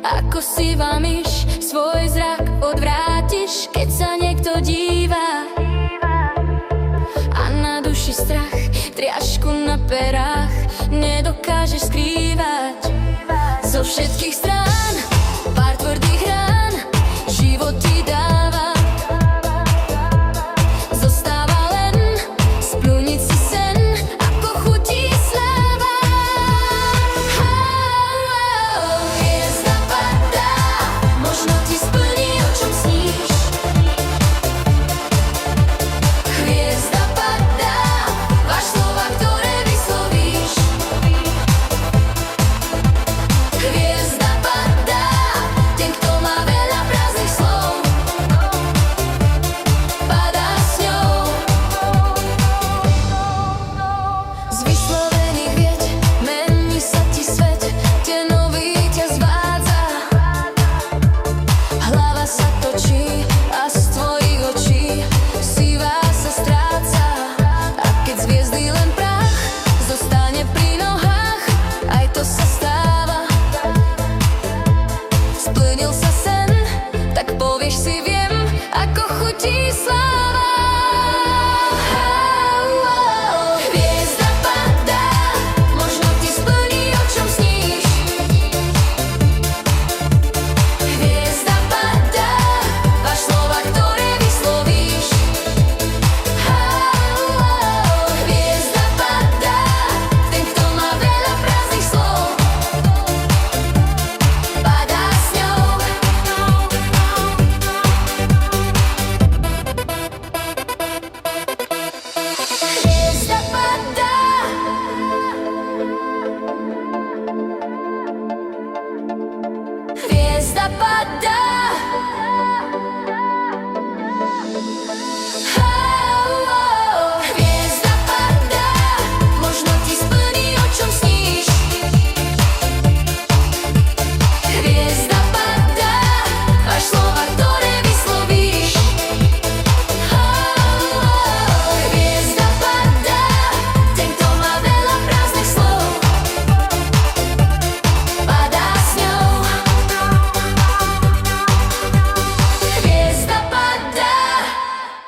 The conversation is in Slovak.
Ako sivá myš, svoj zrak odvrátiš, keď sa niekto díva. A na duši strach, triašku na perách nedokážeš skrývať. Zo všetkých strán pár tvrdých rán život ti dáva. Zostáva len splniť si sen, ako chutí sláva. Hviezda padá, možno ti splní, o čom sníš. Hviezda padá, váš slova, ktoré vyslovíš. Hviezda padá, ten, kto má veľa prázdnych slov, padá s ňou. Z vyslovených vied mení sa ti svet, tenový ťa zvádza. Hlava sa točí a z tvojich očí sivá sa stráca. A keď z hviezdy len prach zostane pri nohách, aj to sa stáva. Splnil sa sen, tak povieš si viem, ako chutí sláva. Hviezda padá, možno ti splní, o čom sníš. Hviezda padá, váš slova, ktoré vyslovíš. Hviezda padá, ten, kto má veľa prázdnych slov, padá s ňou. Hviezda padá. Hviezda padá.